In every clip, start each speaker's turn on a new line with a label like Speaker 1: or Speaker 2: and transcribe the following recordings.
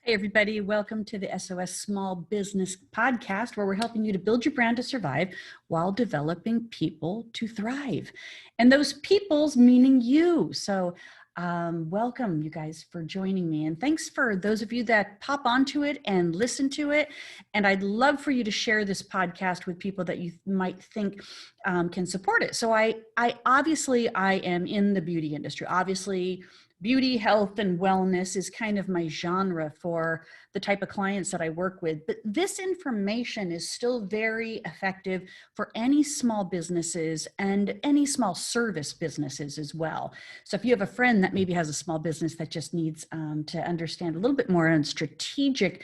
Speaker 1: Hey everybody, welcome to the SOS Small Business Podcast, where we're helping you to build your brand to survive while developing people to thrive. And those people's meaning you. So welcome you guys for joining me. And thanks for those of you that pop onto it and listen to it. And I'd love for you to share this podcast with people that you might think can support it. So I am in the beauty industry. Obviously, beauty, health, and wellness is kind of my genre for the type of clients that I work with. But this information is still very effective for any small businesses and any small service businesses as well. So if you have a friend that maybe has a small business that just needs to understand a little bit more on strategic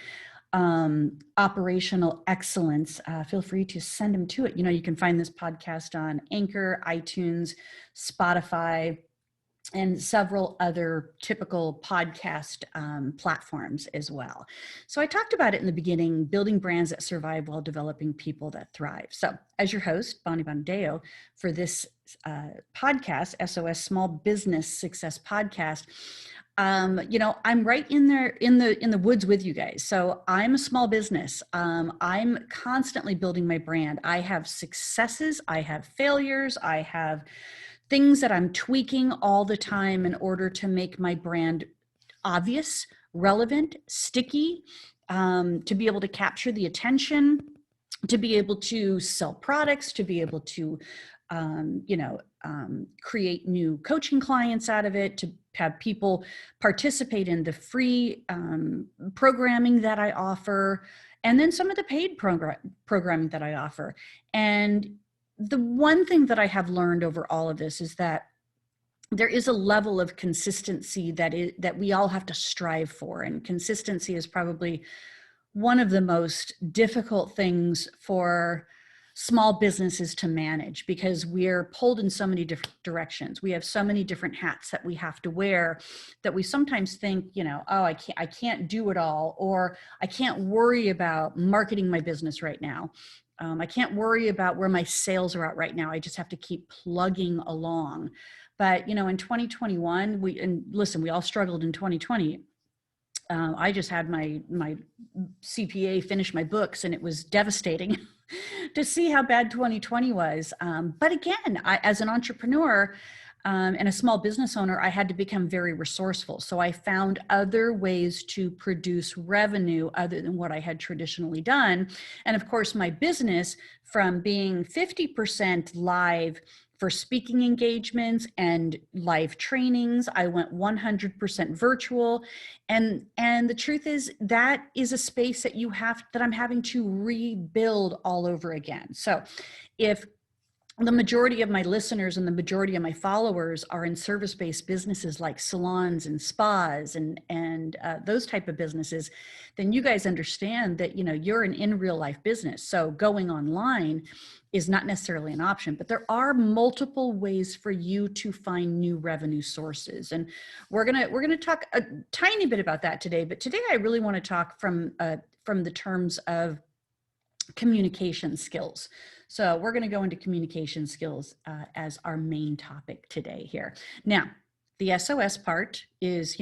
Speaker 1: operational excellence, feel free to send them to it. You know, you can find this podcast on Anchor, iTunes, Spotify, and several other typical podcast platforms as well. So I talked about it in the beginning, building brands that survive while developing people that thrive. So as your host, Bonnie Bondeo, for this podcast, SOS Small Business Success Podcast, I'm right in there in the woods with you guys. So I'm a small business. I'm constantly building my brand. I have successes, I have failures, I have things that I'm tweaking all the time in order to make my brand obvious, relevant, sticky, to be able to capture the attention, to be able to sell products, to be able to, create new coaching clients out of it, to have people participate in the free programming that I offer, and then some of the paid programming that I offer. And the one thing that I have learned over all of this is that there is a level of consistency that we all have to strive for. And consistency is probably one of the most difficult things for small businesses to manage, because we're pulled in so many different directions. We have so many different hats that we have to wear that we sometimes think, I can't do it all, or I can't worry about marketing my business right now. I can't worry about where my sales are at right now. I just have to keep plugging along. But, in 2021, we all struggled in 2020. I just had my CPA finish my books, and it was devastating to see how bad 2020 was. But again, as an entrepreneur, and a small business owner, I had to become very resourceful. So I found other ways to produce revenue other than what I had traditionally done. And of course, my business, from being 50% live for speaking engagements and live trainings, I went 100% virtual. And the truth is, that is a space that I'm having to rebuild all over again. So if the majority of my listeners and the majority of my followers are in service-based businesses like salons and spas and those type of businesses, then you guys understand that, you're an in real life business. So going online is not necessarily an option, but there are multiple ways for you to find new revenue sources. And we're gonna talk a tiny bit about that today. But today I really want to talk from the terms of communication skills. So we're going to go into communication skills as our main topic today here. Now, the SOS part is,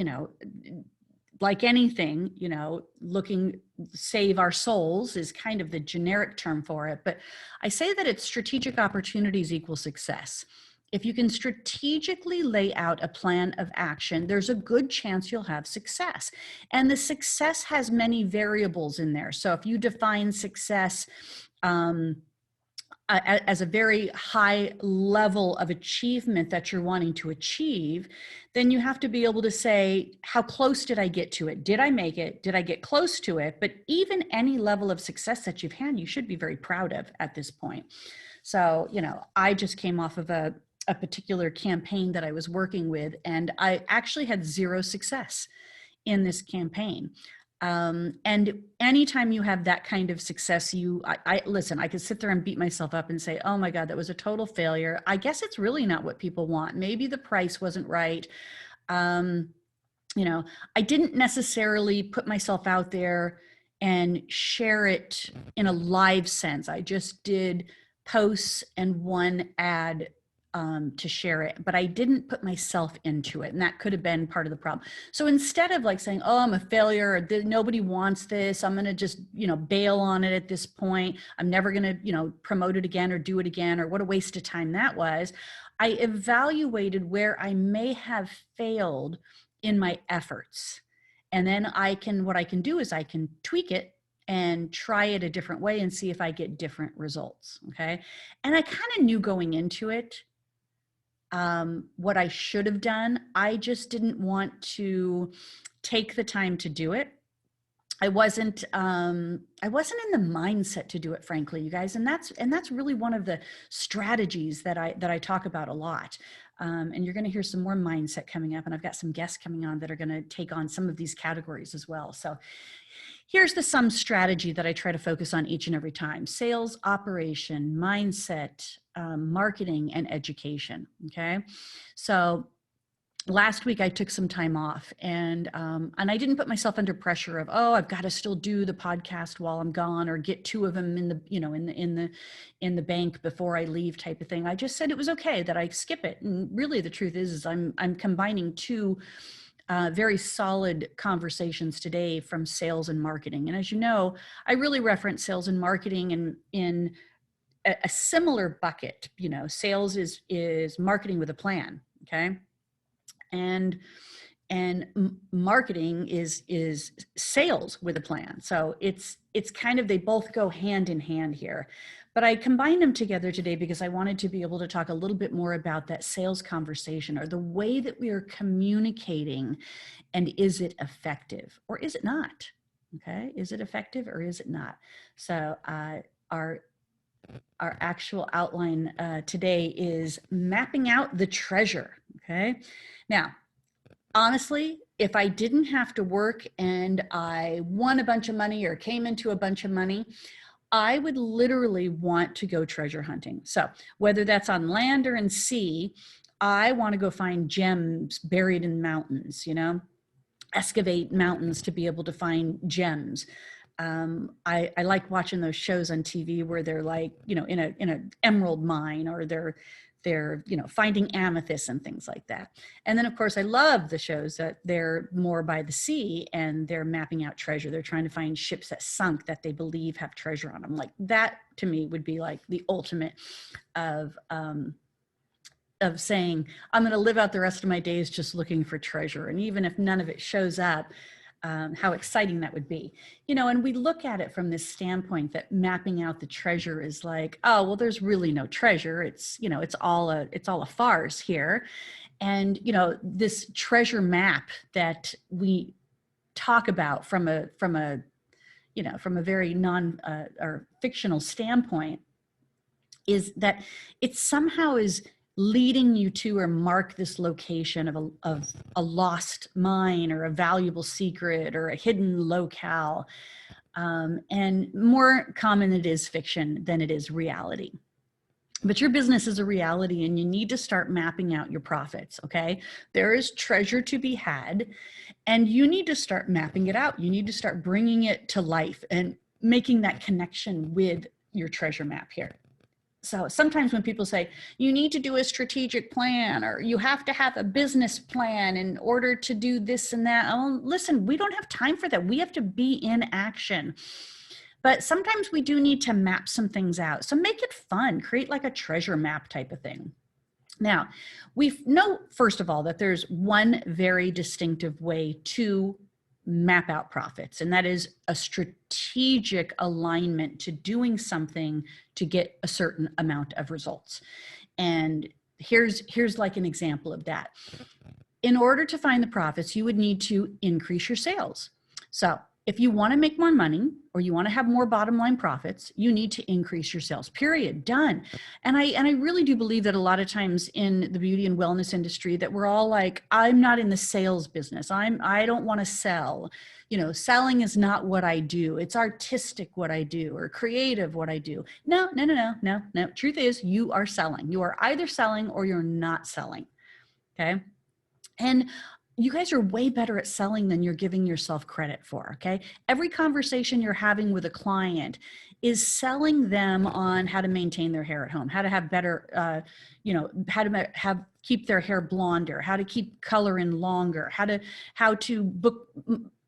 Speaker 1: like anything, save our souls is kind of the generic term for it. But I say that it's strategic opportunities equal success. If you can strategically lay out a plan of action, there's a good chance you'll have success. And the success has many variables in there. So if you define success as a very high level of achievement that you're wanting to achieve, then you have to be able to say, how close did I get to it? Did I make it? Did I get close to it? But even any level of success that you've had, you should be very proud of at this point. So, I just came off of a particular campaign that I was working with, and I actually had zero success in this campaign. And anytime you have that kind of success, listen, I could sit there and beat myself up and say, oh my God, that was a total failure. I guess it's really not what people want. Maybe the price wasn't right. I didn't necessarily put myself out there and share it in a live sense. I just did posts and one ad to share it, but I didn't put myself into it. And that could have been part of the problem. So instead of like saying, oh, I'm a failure, or nobody wants this, I'm going to just, bail on it at this point. I'm never going to, promote it again or do it again, or what a waste of time that was. I evaluated where I may have failed in my efforts. And then what I can do is I can tweak it and try it a different way and see if I get different results. Okay. And I kind of knew going into it, what I should have done. I just didn't want to take the time to do it. I wasn't in the mindset to do it, frankly, you guys. And that's really one of the strategies that I talk about a lot. And you're going to hear some more mindset coming up, and I've got some guests coming on that are going to take on some of these categories as well. So here's the SOM strategy that I try to focus on each and every time: sales, operation, mindset, marketing, and education. Okay. So last week I took some time off, and I didn't put myself under pressure of, oh, I've got to still do the podcast while I'm gone, or get 2 of them in the bank before I leave type of thing. I just said it was okay that I skip it. And really the truth is I'm combining 2 very solid conversations today from sales and marketing. And as you know, I really reference sales and marketing in a similar bucket. Sales is marketing with a plan. Okay. And marketing is sales with a plan. So it's kind of, they both go hand in hand here. But I combined them together today because I wanted to be able to talk a little bit more about that sales conversation, or the way that we are communicating, and is it effective or is it not? Okay, is it effective or is it not? So our actual outline today is mapping out the treasure. Okay, now honestly, if I didn't have to work and I won a bunch of money or came into a bunch of money, I would literally want to go treasure hunting. So whether that's on land or in sea, I want to go find gems buried in mountains, excavate mountains to be able to find gems. I like watching those shows on TV where they're like, in an emerald mine, or they're finding amethyst and things like that. And then of course I love the shows that they're more by the sea and they're mapping out treasure. They're trying to find ships that sunk that they believe have treasure on them. Like that to me would be like the ultimate of saying, I'm going to live out the rest of my days just looking for treasure. And even if none of it shows up, how exciting that would be. And we look at it from this standpoint that mapping out the treasure is like, oh, well, there's really no treasure. It's, it's all a farce here. And, this treasure map that we talk about from a very or fictional standpoint is that it somehow is leading you to or mark this location of a lost mine, or a valuable secret, or a hidden locale. And more common it is fiction than it is reality. But your business is a reality, and you need to start mapping out your profits, okay? There is treasure to be had, and you need to start mapping it out. You need to start bringing it to life and making that connection with your treasure map here. So sometimes when people say, you need to do a strategic plan, or you have to have a business plan in order to do this and that. Oh, listen, we don't have time for that. We have to be in action. But sometimes we do need to map some things out. So make it fun, create like a treasure map type of thing. Now, we know, first of all, that there's one very distinctive way to map out profits, and that is a strategic alignment to doing something to get a certain amount of results. And here's like an example of that. In order to find the profits, you would need to increase your sales. So if you want to make more money, or you want to have more bottom line profits, you need to increase your sales, period, done. And I really do believe that a lot of times in the beauty and wellness industry that we're all like, I'm not in the sales business. I don't want to sell. Selling is not what I do. It's artistic what I do, or creative what I do. No. Truth is, you are selling. You are either selling or you're not selling. Okay. And you guys are way better at selling than you're giving yourself credit for, okay? Every conversation you're having with a client is selling them on how to maintain their hair at home, how to have better, how to keep their hair blonder, how to keep color in longer, how to book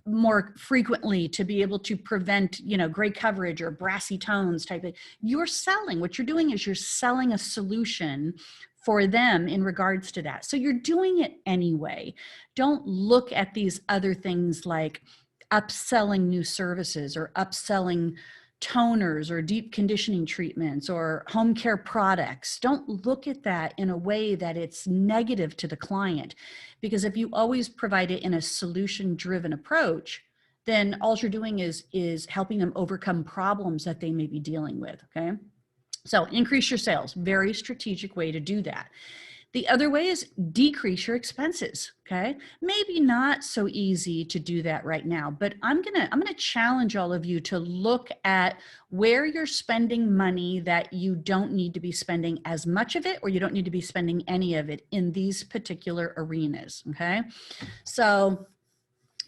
Speaker 1: more frequently to be able to prevent, gray coverage or brassy tones type of. You're selling. What you're doing is you're selling a solution for them in regards to that. So you're doing it anyway. Don't look at these other things like upselling new services or upselling toners or deep conditioning treatments or home care products. Don't look at that in a way that it's negative to the client, because if you always provide it in a solution-driven approach, then all you're doing is helping them overcome problems that they may be dealing with, okay? So increase your sales, very strategic way to do that. The other way is decrease your expenses, okay? Maybe not so easy to do that right now, but I'm gonna challenge all of you to look at where you're spending money that you don't need to be spending as much of it, or you don't need to be spending any of it in these particular arenas, okay? So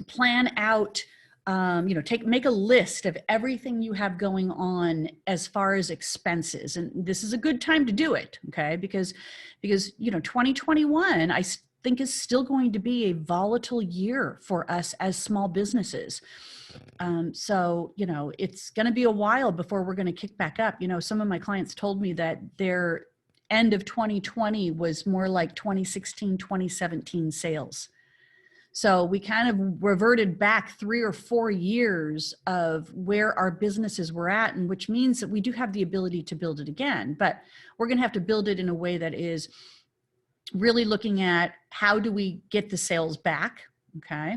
Speaker 1: plan out, make a list of everything you have going on as far as expenses. And this is a good time to do it, okay? Because 2021, I think, is still going to be a volatile year for us as small businesses. So it's going to be a while before we're going to kick back up. Some of my clients told me that their end of 2020 was more like 2016, 2017 sales. So we kind of reverted back 3 or 4 years of where our businesses were at, and which means that we do have the ability to build it again, but we're going to have to build it in a way that is really looking at how do we get the sales back, okay?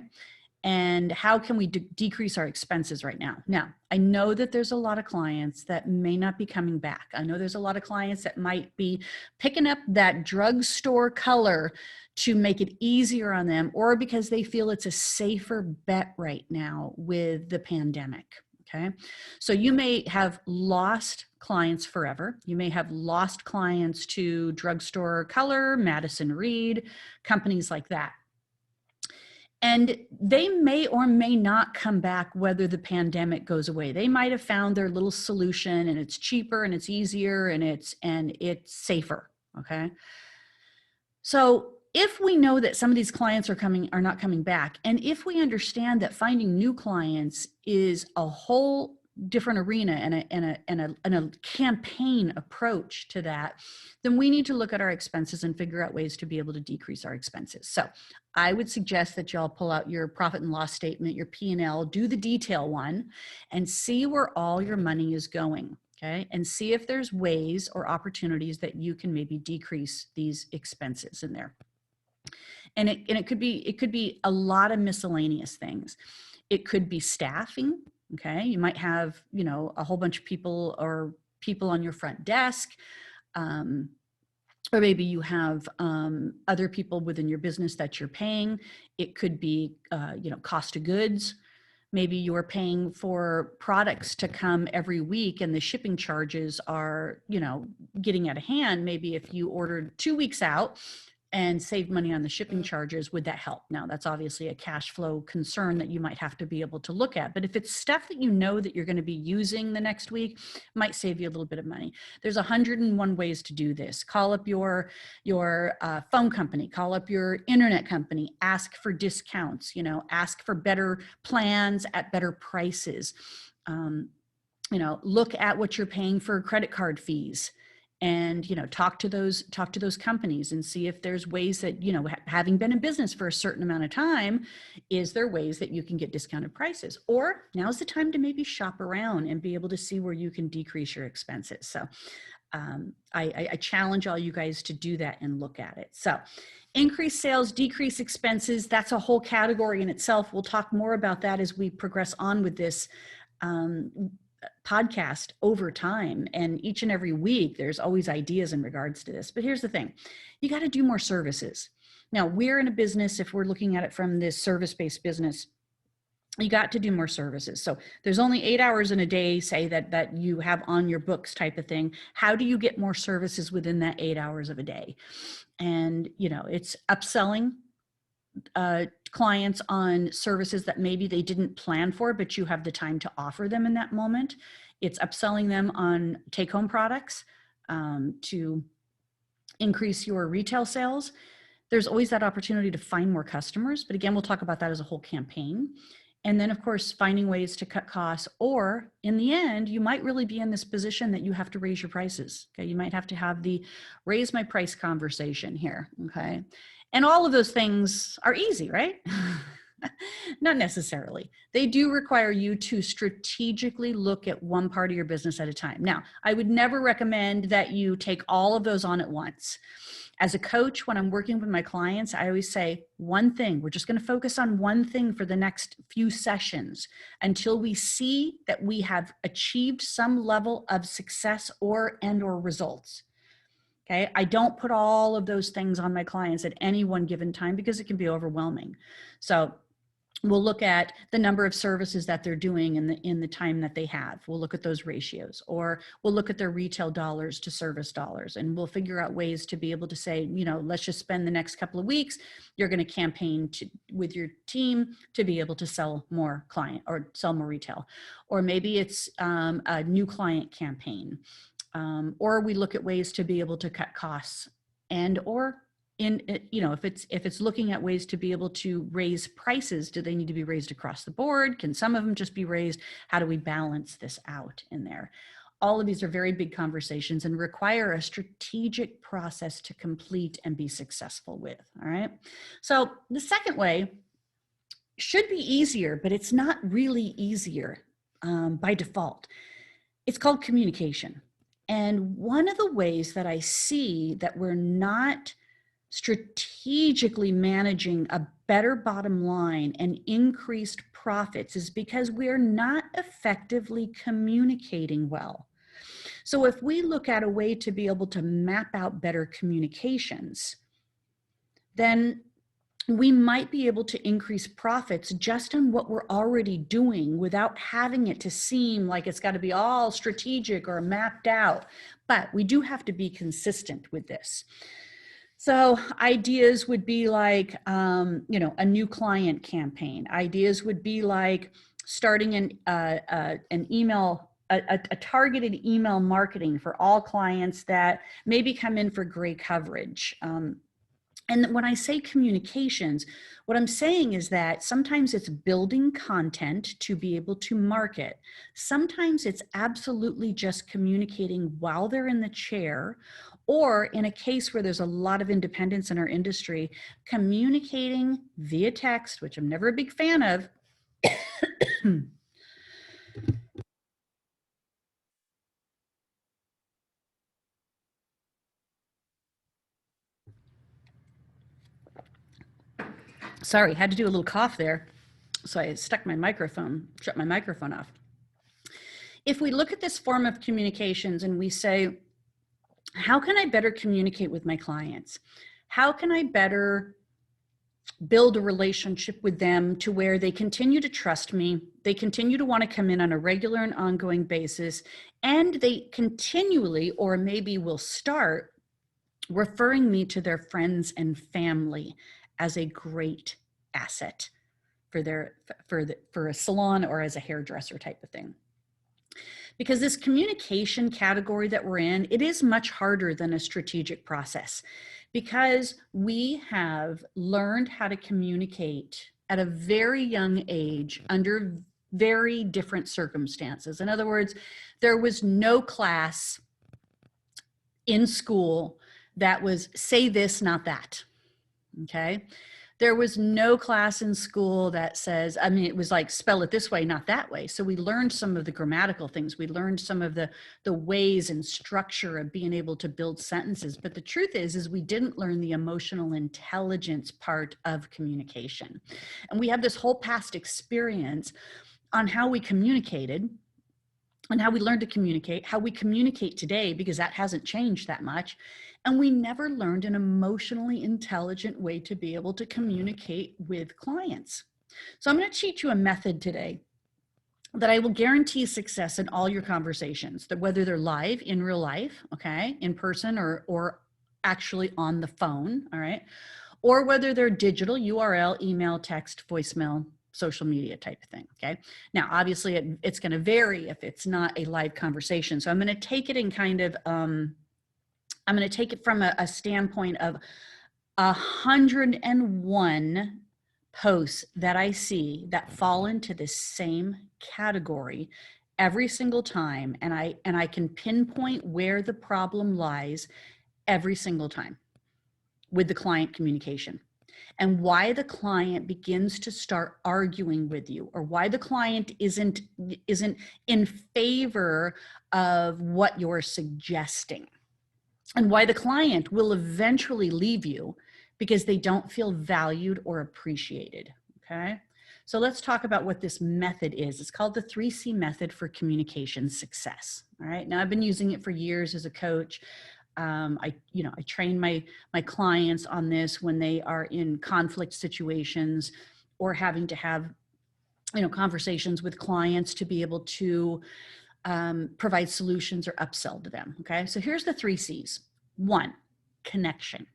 Speaker 1: And how can we decrease our expenses right now? Now, I know that there's a lot of clients that may not be coming back. I know there's a lot of clients that might be picking up that drugstore color to make it easier on them, or because they feel it's a safer bet right now with the pandemic, okay? So you may have lost clients forever. You may have lost clients to drugstore color, Madison Reed, companies like that. And they may or may not come back whether the pandemic goes away. They might have found their little solution, and it's cheaper and it's easier and it's safer, okay? So if we know that some of these clients are not coming back, and if we understand that finding new clients is a whole different arena and a campaign approach to that, then we need to look at our expenses and figure out ways to be able to decrease our expenses. So I would suggest that y'all pull out your profit and loss statement, your P&L, do the detail one, and see where all your money is going, okay? And see if there's ways or opportunities that you can maybe decrease these expenses in there. And it could be a lot of miscellaneous things. It could be staffing. Okay, you might have, a whole bunch of people or people on your front desk, or maybe you have other people within your business that you're paying. It could be, cost of goods. Maybe you're paying for products to come every week and the shipping charges are, getting out of hand. Maybe if you ordered 2 weeks out and save money on the shipping charges, would that help? Now, that's obviously a cash flow concern that you might have to be able to look at. But if it's stuff that you know that you're going to be using the next week, it might save you a little bit of money. There's 101 ways to do this. Call up your phone company, call up your internet company, ask for discounts, ask for better plans at better prices. Look at what you're paying for credit card fees. And talk to those companies and see if there's ways that, having been in business for a certain amount of time, is there ways that you can get discounted prices? Or now's the time to maybe shop around and be able to see where you can decrease your expenses. So I challenge all you guys to do that and look at it. So increase sales, decrease expenses, that's a whole category in itself. We'll talk more about that as we progress on with this podcast over time, and each and every week there's always ideas in regards to this. But here's the thing, you got to do more services. Now, we're in a business, if we're looking at it from this service-based business, you got to do more services. So there's only 8 hours in a day, say, that you have on your books type of thing. How do you get more services within that 8 hours of a day? And it's upselling, clients on services that maybe they didn't plan for, but you have the time to offer them in that moment. It's upselling them on take-home products to increase your retail sales. There's always that opportunity to find more customers. But again, we'll talk about that as a whole campaign. And then, of course, finding ways to cut costs, or in the end, you might really be in this position that you have to raise your prices. Okay, you might have to have the raise my price conversation here. Okay, and all of those things are easy, right? Not necessarily. They do require you to strategically look at one part of your business at a time. Now, I would never recommend that you take all of those on at once. As a coach, when I'm working with my clients, I always say one thing. We're just going to focus on one thing for the next few sessions until we see that we have achieved some level of success or results. Okay, I don't put all of those things on my clients at any one given time because it can be overwhelming. So we'll look at the number of services that they're doing in the time that they have. We'll look at those ratios, or we'll look at their retail dollars to service dollars, and we'll figure out ways to be able to say, you know, let's just spend the next couple of weeks. You're going to campaign with your team to be able to sell more client or sell more retail, or maybe it's a new client campaign, or we look at ways to be able to cut costs, and or if it's looking at ways to be able to raise prices, do they need to be raised across the board? Can some of them just be raised? How do we balance this out in there? All of these are very big conversations and require a strategic process to complete and be successful with, all right? So the second way should be easier, but it's not really easier by default. It's called communication. And one of the ways that I see that we're not strategically managing a better bottom line and increased profits is because we're not effectively communicating well. So if we look at a way to be able to map out better communications, then we might be able to increase profits just on what we're already doing without having it to seem like it's got to be all strategic or mapped out. But we do have to be consistent with this. So ideas would be like, a new client campaign. Ideas would be like starting an email, a targeted email marketing for all clients that maybe come in for gray coverage. And when I say communications, what I'm saying is that sometimes it's building content to be able to market. Sometimes it's absolutely just communicating while they're in the chair, or in a case where there's a lot of independence in our industry, communicating via text, which I'm never a big fan of. Sorry, had to do a little cough there. So I shut my microphone off. If we look at this form of communications and we say, how can I better communicate with my clients? How can I better build a relationship with them to where they continue to trust me, they continue to want to come in on a regular and ongoing basis, and they continually, or maybe will start, referring me to their friends and family as a great asset for a salon or as a hairdresser type of thing. Because this communication category that we're in, it is much harder than a strategic process, because we have learned how to communicate at a very young age under very different circumstances. In other words, there was no class in school that was say this, not that, okay? There was no class in school that says, it was like spell it this way, not that way. So we learned some of the grammatical things. We learned some of the ways and structure of being able to build sentences. But the truth is we didn't learn the emotional intelligence part of communication. And we have this whole past experience on how we communicated and how we learned to communicate, how we communicate today, because that hasn't changed that much. And we never learned an emotionally intelligent way to be able to communicate with clients. So I'm going to teach you a method today that I will guarantee success in all your conversations, that whether they're live in real life, okay, in person, or actually on the phone, all right, or whether they're digital, URL, email, text, voicemail, social media type of thing, okay? Now, obviously, it's going to vary if it's not a live conversation. So I'm going to take it in kind of, I'm going to take it from a standpoint of 101 posts that I see that fall into the same category every single time, and I can pinpoint where the problem lies every single time with the client communication, and why the client begins to start arguing with you, or why the client isn't in favor of what you're suggesting, and why the client will eventually leave you because they don't feel valued or appreciated, okay? So let's talk about what this method is. It's called the 3C method for communication success, all right? Now, I've been using it for years as a coach. I train my clients on this when they are in conflict situations or having to have, conversations with clients to be able to provide solutions or upsell to them. Okay, so here's the 3 C's. 1, connection.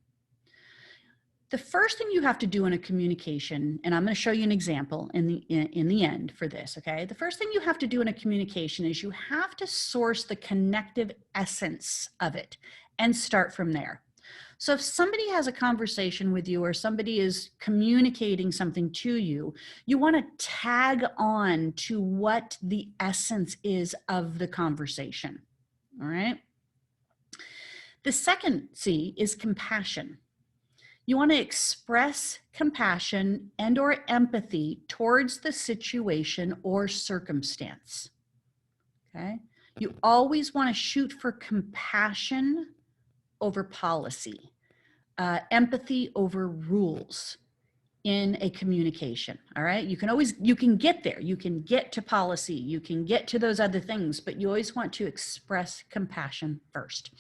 Speaker 1: The first thing you have to do in a communication, and I'm going to show you an example in the end for this, okay? The first thing you have to do in a communication is you have to source the connective essence of it and start from there. So if somebody has a conversation with you or somebody is communicating something to you, you want to tag on to what the essence is of the conversation, all right? The second C is compassion. You want to express compassion and or empathy towards the situation or circumstance, okay? You always want to shoot for compassion over policy, empathy over rules in a communication, all right? You can get there. You can get to policy. You can get to those other things, but you always want to express compassion first.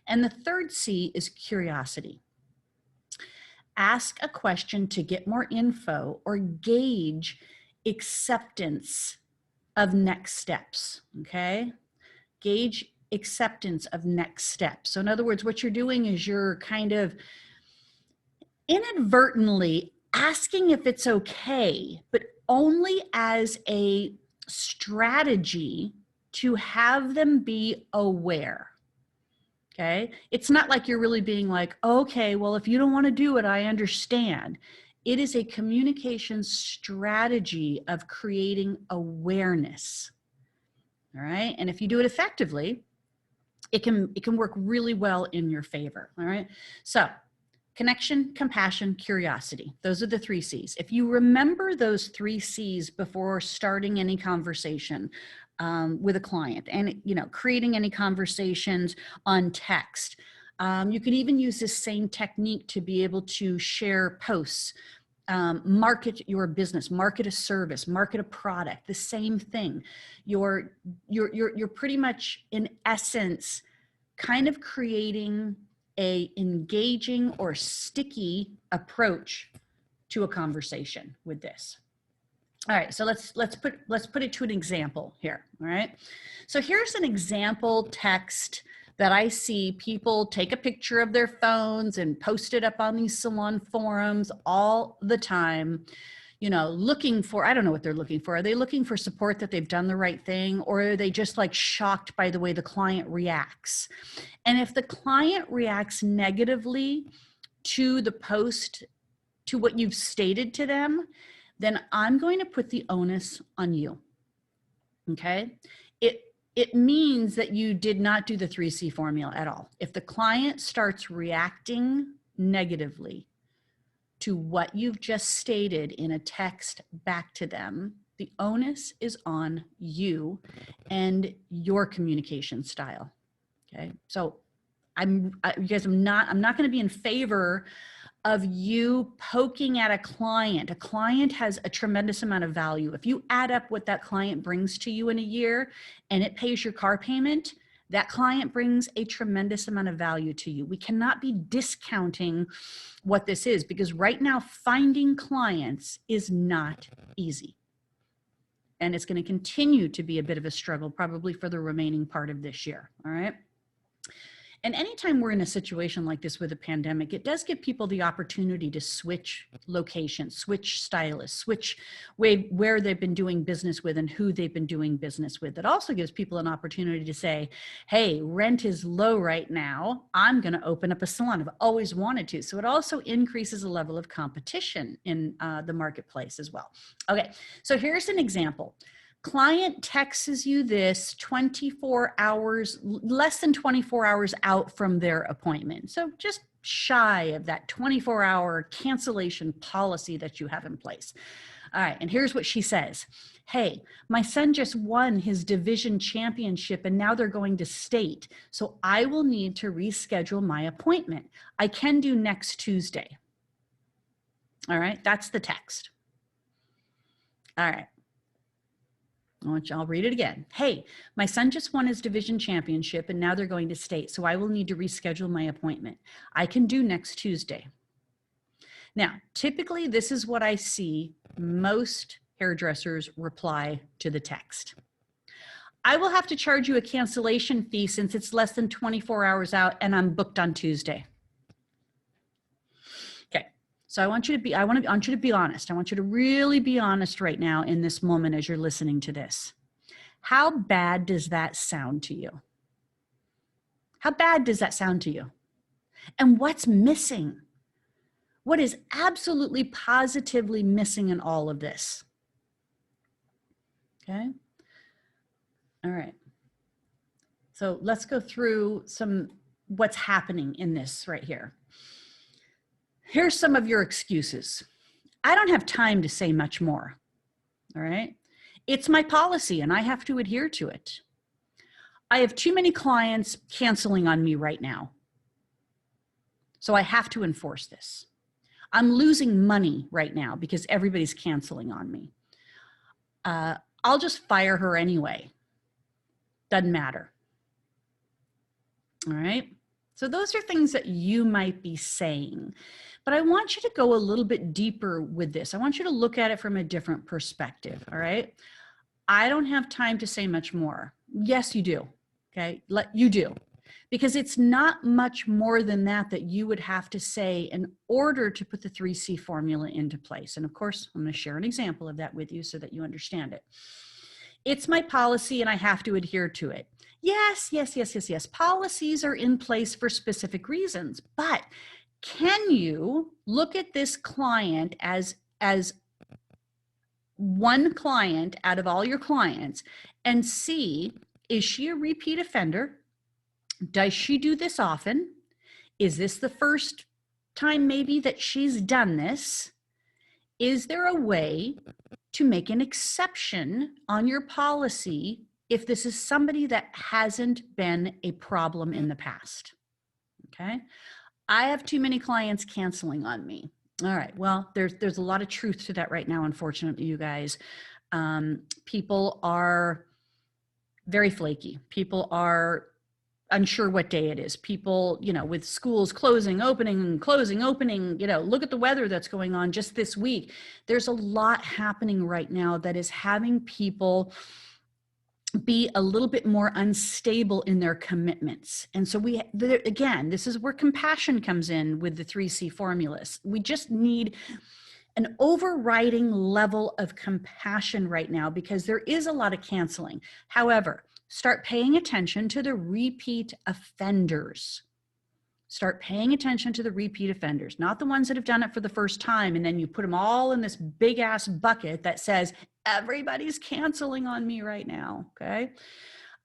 Speaker 1: And the third C is curiosity. Ask a question to get more info or gauge acceptance of next steps, okay? Gauge acceptance of next steps. So in other words, what you're doing is you're kind of inadvertently asking if it's okay, but only as a strategy to have them be aware. Okay. It's not like you're really being like, okay, well, if you don't want to do it, I understand. It is a communication strategy of creating awareness. All right. And if you do it effectively, it can work really well in your favor. All right. So connection, compassion, curiosity. Those are the 3 C's. If you remember those 3 C's before starting any conversation with a client and, creating any conversations on text, you can even use this same technique to be able to share posts, market your business, market a service, market a product, the same thing. You're pretty much in essence kind of creating a engaging or sticky approach to a conversation with this. All right, so let's put it to an example here. All right, so here's an example text that I see people take a picture of their phones and post it up on these salon forums all the time, looking for, I don't know what they're looking for. Are they looking for support that they've done the right thing, or are they just like shocked by the way the client reacts? And if the client reacts negatively to the post, to what you've stated to them, then I'm going to put the onus on you, okay? It means that you did not do the 3C formula at all. If the client starts reacting negatively to what you've just stated in a text back to them, the onus is on you and your communication style, okay? So I'm not going to be in favor of you poking at a client. A client has a tremendous amount of value. If you add up what that client brings to you in a year and it pays your car payment, that client brings a tremendous amount of value to you. We cannot be discounting what this is, because right now finding clients is not easy. And it's going to continue to be a bit of a struggle probably for the remaining part of this year, all right? And anytime we're in a situation like this with a pandemic, it does give people the opportunity to switch locations, switch stylists, switch where they've been doing business with and who they've been doing business with. It also gives people an opportunity to say, hey, rent is low right now. I'm going to open up a salon. I've always wanted to. So it also increases the level of competition in the marketplace as well. Okay, so here's an example. Client texts you this 24 hours, less than 24 hours out from their appointment. So just shy of that 24-hour cancellation policy that you have in place. All right, and here's what she says. Hey, my son just won his division championship and now they're going to state. So I will need to reschedule my appointment. I can do next Tuesday. All right, that's the text. All right. I'll read it again. Hey, my son just won his division championship and now they're going to state, so I will need to reschedule my appointment. I can do next Tuesday. Now, typically this is what I see most hairdressers reply to the text. I will have to charge you a cancellation fee since it's less than 24 hours out and I'm booked on Tuesday. So I want you to be honest. I want you to really be honest right now in this moment as you're listening to this. How bad does that sound to you? How bad does that sound to you? And what's missing? What is absolutely positively missing in all of this? Okay. All right. So let's go through what's happening in this right here. Here's some of your excuses. I don't have time to say much more. All right. It's my policy and I have to adhere to it. I have too many clients canceling on me right now. So I have to enforce this. I'm losing money right now because everybody's canceling on me. I'll just fire her anyway. Doesn't matter. All right. So those are things that you might be saying, but I want you to go a little bit deeper with this. I want you to look at it from a different perspective. All right. I don't have time to say much more. Yes, you do. Okay. You do, because it's not much more than that you would have to say in order to put the 3C formula into place. And of course, I'm going to share an example of that with you so that you understand it. It's my policy and I have to adhere to it. Yes. Policies are in place for specific reasons, but can you look at this client as one client out of all your clients and see, is she a repeat offender? Does she do this often? Is this the first time maybe that she's done this? Is there a way to make an exception on your policy if this is somebody that hasn't been a problem in the past? Okay. I have too many clients canceling on me. All right. Well, there's a lot of truth to that right now, unfortunately, you guys. People are very flaky. People are unsure what day it is. People, with schools closing, opening, look at the weather that's going on just this week. There's a lot happening right now that is having people be a little bit more unstable in their commitments. And so again, this is where compassion comes in with the 3C formulas. We just need an overriding level of compassion right now because there is a lot of canceling. However, start paying attention to the repeat offenders. Start paying attention to the repeat offenders, not the ones that have done it for the first time. And then you put them all in this big ass bucket that says, everybody's canceling on me right now. Okay.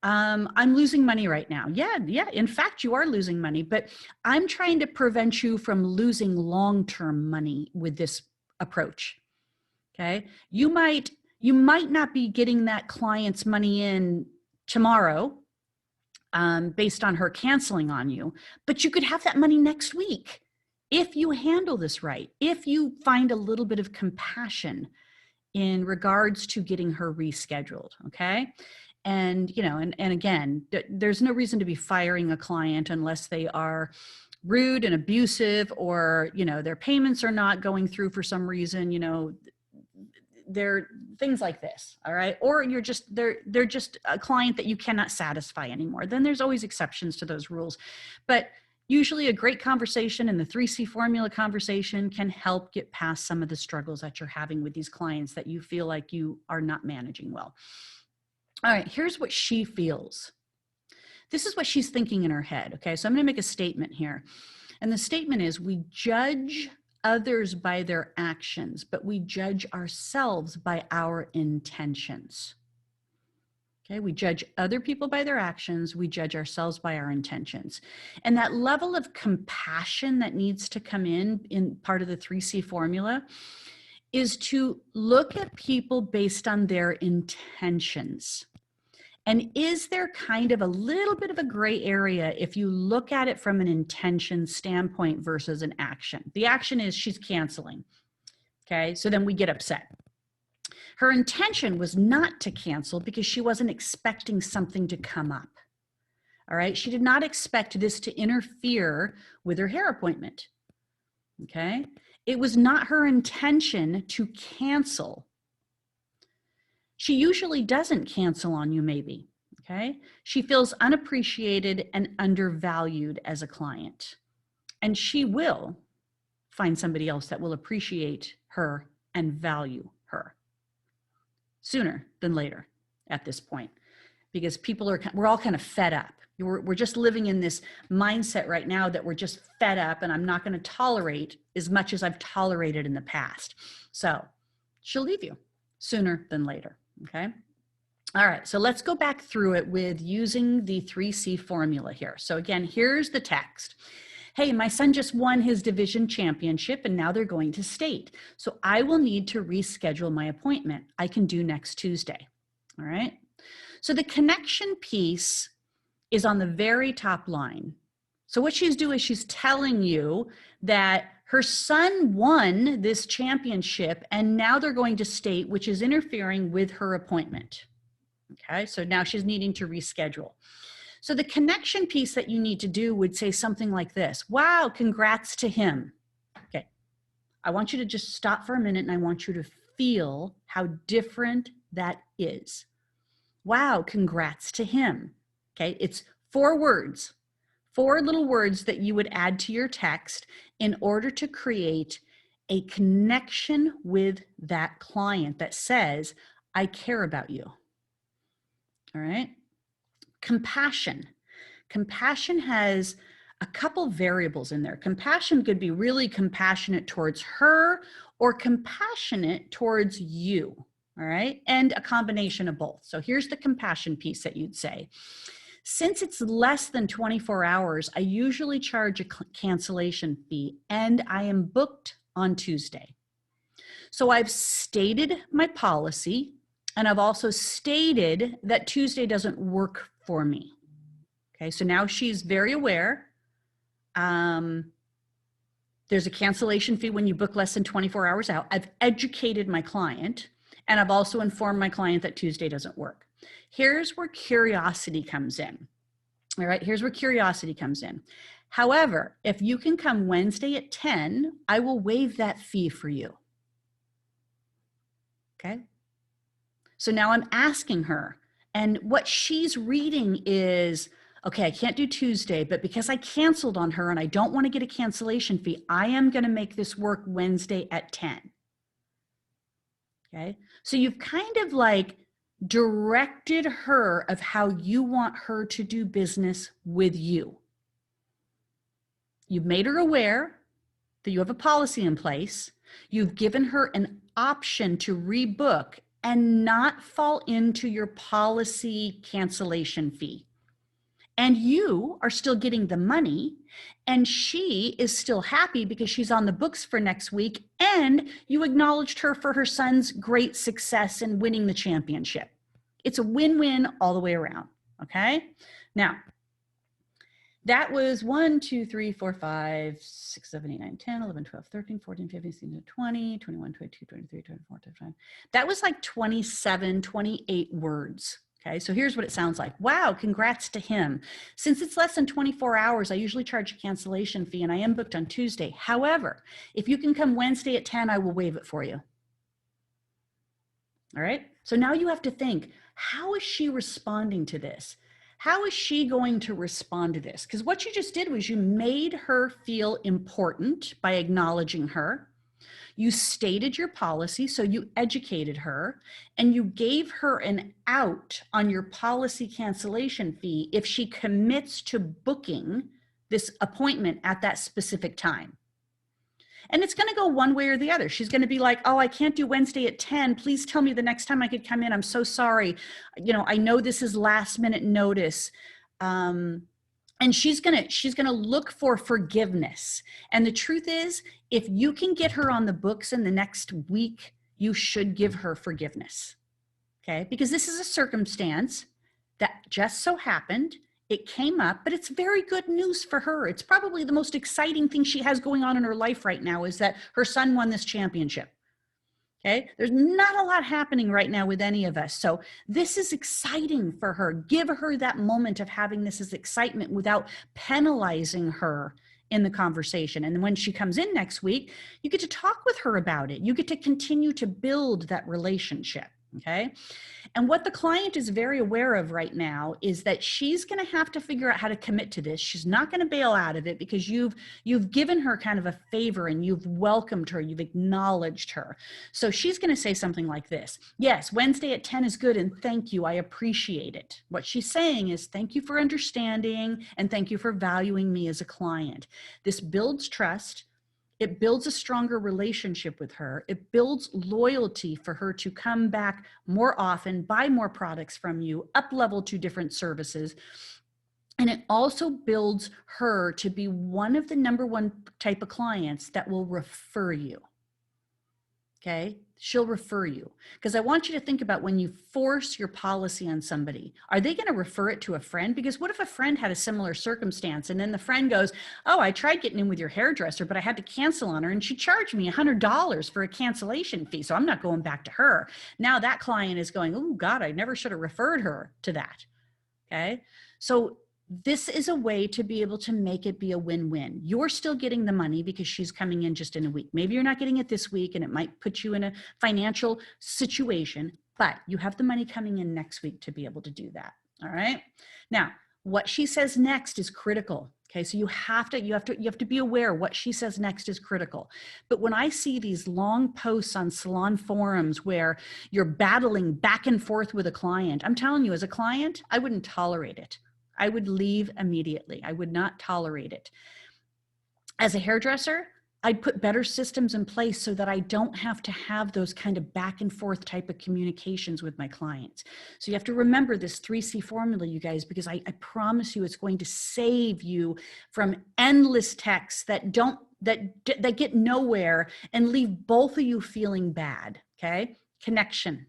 Speaker 1: I'm losing money right now. Yeah. In fact, you are losing money, but I'm trying to prevent you from losing long-term money with this approach. Okay. You might not be getting that client's money in tomorrow, based on her canceling on you, but you could have that money next week if you handle this right, if you find a little bit of compassion in regards to getting her rescheduled. Okay. And, and again, there's no reason to be firing a client unless they are rude and abusive, or, their payments are not going through for some reason. things like this. All right. Or they're just a client that you cannot satisfy anymore. Then there's always exceptions to those rules. But usually a great conversation and the 3C formula conversation can help get past some of the struggles that you're having with these clients that you feel like you are not managing well. All right, here's what she feels. This is what she's thinking in her head, okay? So I'm going to make a statement here. And the statement is, we judge others by their actions, but we judge ourselves by our intentions. Okay, we judge other people by their actions, we judge ourselves by our intentions. And that level of compassion that needs to come in part of the 3C formula is to look at people based on their intentions. And is there kind of a little bit of a gray area if you look at it from an intention standpoint versus an action? The action is she's canceling. Okay, so then we get upset. Her intention was not to cancel because she wasn't expecting something to come up. All right, she did not expect this to interfere with her hair appointment. Okay, it was not her intention to cancel. She usually doesn't cancel on you, maybe, okay? She feels unappreciated and undervalued as a client. And she will find somebody else that will appreciate her and value her sooner than later at this point, because we're all kind of fed up. We're just living in this mindset right now that we're just fed up and I'm not going to tolerate as much as I've tolerated in the past. So she'll leave you sooner than later. Okay. All right. So let's go back through it with using the 3C formula here. So again, here's the text. Hey, my son just won his division championship and now they're going to state. So I will need to reschedule my appointment. I can do next Tuesday. All right. So the connection piece is on the very top line. So what she's doing is she's telling you that her son won this championship and now they're going to state, which is interfering with her appointment. Okay, so now she's needing to reschedule. So the connection piece that you need to do would say something like this. Wow, congrats to him. Okay, I want you to just stop for a minute and I want you to feel how different that is. Wow, congrats to him. Okay, it's 4 words. 4 little words that you would add to your text in order to create a connection with that client that says, I care about you. All right. Compassion. Compassion has a couple variables in there. Compassion could be really compassionate towards her or compassionate towards you. All right. And a combination of both. So here's the compassion piece that you'd say. Since it's less than 24 hours, I usually charge a cancellation fee and I am booked on Tuesday. So I've stated my policy and I've also stated that Tuesday doesn't work for me. Okay, so now she's very aware. There's a cancellation fee when you book less than 24 hours out. I've educated my client and I've also informed my client that Tuesday doesn't work. Here's where curiosity comes in. All right, here's where curiosity comes in. However, if you can come Wednesday at 10, I will waive that fee for you. Okay. So now I'm asking her, and what she's reading is, okay, I can't do Tuesday, but because I canceled on her and I don't want to get a cancellation fee, I am going to make this work Wednesday at 10. Okay. So you've kind of like directed her of how you want her to do business with you. You've made her aware that you have a policy in place. You've given her an option to rebook and not fall into your policy cancellation fee. And you are still getting the money, and she is still happy because she's on the books for next week, and you acknowledged her for her son's great success in winning the championship. It's a win-win all the way around, okay? Now, that was 1, 2, 3, 4, 5, 6, 7, 8, 9, 10, 11, 12, 13, 14, 15, 16, 20, 21, 22, 23, 24, 25. That was like 27, 28 words. Okay, so here's what it sounds like. Wow, congrats to him. Since it's less than 24 hours, I usually charge a cancellation fee and I am booked on Tuesday. However, if you can come Wednesday at 10, I will waive it for you. All right. So now you have to think, how is she responding to this? How is she going to respond to this? Because what you just did was you made her feel important by acknowledging her. You stated your policy, so you educated her, and you gave her an out on your policy cancellation fee if she commits to booking this appointment at that specific time. And it's going to go one way or the other. She's going to be like, oh, I can't do Wednesday at 10. Please tell me the next time I could come in. I'm so sorry. I know this is last minute notice. And she's gonna look for forgiveness. And the truth is, if you can get her on the books in the next week, you should give her forgiveness. Okay? Because this is a circumstance that just so happened. It came up, but it's very good news for her. It's probably the most exciting thing she has going on in her life right now is that her son won this championship. Okay. There's not a lot happening right now with any of us. So this is exciting for her. Give her that moment of having this as excitement without penalizing her in the conversation. And when she comes in next week, you get to talk with her about it. You get to continue to build that relationship. Okay. And what the client is very aware of right now is that she's going to have to figure out how to commit to this. She's not going to bail out of it because you've given her kind of a favor and you've welcomed her, you've acknowledged her. So she's going to say something like this. Yes, Wednesday at 10 is good and thank you. I appreciate it. What she's saying is thank you for understanding and thank you for valuing me as a client. This builds trust. It builds a stronger relationship with her. It builds loyalty for her to come back more often, buy more products from you, up level to different services. And it also builds her to be one of the number one type of clients that will refer you. Okay, she'll refer you. Because I want you to think about when you force your policy on somebody, are they going to refer it to a friend? Because what if a friend had a similar circumstance and then the friend goes, oh, I tried getting in with your hairdresser, but I had to cancel on her and she charged me $100 for a cancellation fee. So I'm not going back to her. Now that client is going, oh God, I never should have referred her to that. Okay, so this is a way to be able to make it be a win-win. You're still getting the money because she's coming in just in a week. Maybe you're not getting it this week and it might put you in a financial situation, but you have the money coming in next week to be able to do that. All right. Now, what she says next is critical. Okay. So you have to be aware what she says next is critical. But when I see these long posts on salon forums where you're battling back and forth with a client, I'm telling you, as a client, I wouldn't tolerate it. I would leave immediately. I would not tolerate it. As a hairdresser, I'd put better systems in place so that I don't have to have those kind of back and forth type of communications with my clients. So you have to remember this 3C formula, you guys, because I promise you it's going to save you from endless texts that get nowhere and leave both of you feeling bad. Okay? Connection,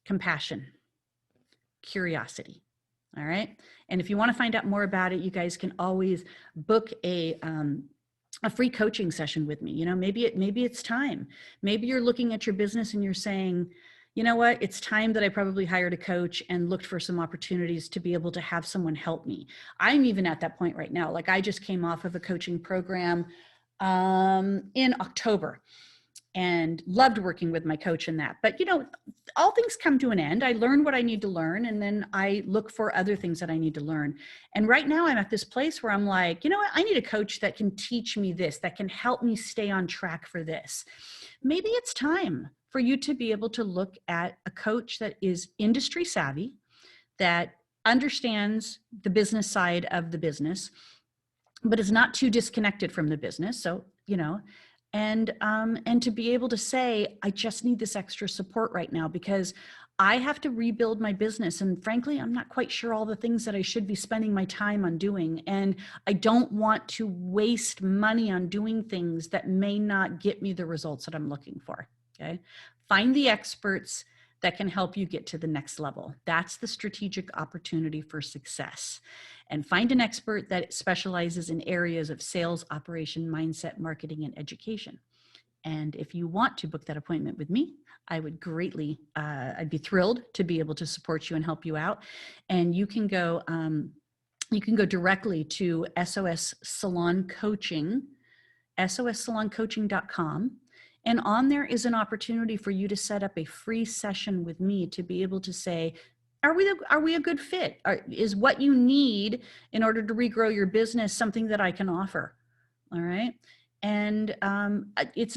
Speaker 1: compassion, curiosity. All right. And if you want to find out more about it, you guys can always book a free coaching session with me. Maybe it's time. Maybe you're looking at your business and you're saying, you know what, it's time that I probably hired a coach and looked for some opportunities to be able to have someone help me. I'm even at that point right now. Like I just came off of a coaching program in October. And loved working with my coach in that. But, all things come to an end. I learn what I need to learn, and then I look for other things that I need to learn. And right now I'm at this place where I'm like, you know what? I need a coach that can teach me this, that can help me stay on track for this. Maybe it's time for you to be able to look at a coach that is industry savvy, that understands the business side of the business, but is not too disconnected from the business. So, and to be able to say, I just need this extra support right now because I have to rebuild my business. And frankly, I'm not quite sure all the things that I should be spending my time on doing. And I don't want to waste money on doing things that may not get me the results that I'm looking for. Okay. Find the experts that can help you get to the next level. That's the strategic opportunity for success. And find an expert that specializes in areas of sales, operation, mindset, marketing, and education. And if you want to book that appointment with me, I would greatly, I'd be thrilled to be able to support you and help you out. And you can go directly to SOS Salon Coaching, sossaloncoaching.com. And on there is an opportunity for you to set up a free session with me to be able to say, are we a good fit? Is what you need in order to regrow your business something that I can offer? All right. And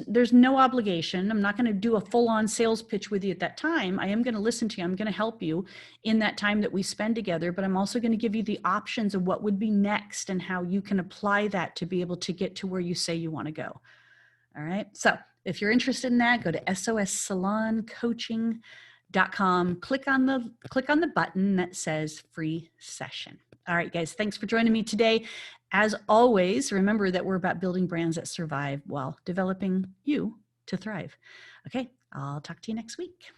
Speaker 1: there's no obligation. I'm not going to do a full-on sales pitch with you at that time. I am going to listen to you. I'm going to help you in that time that we spend together, but I'm also going to give you the options of what would be next and how you can apply that to be able to get to where you say you want to go. All right. So if you're interested in that, go to sossaloncoaching.com, click on the button that says free session. All right, guys, thanks for joining me today. As always, remember that we're about building brands that survive while developing you to thrive. Okay, I'll talk to you next week.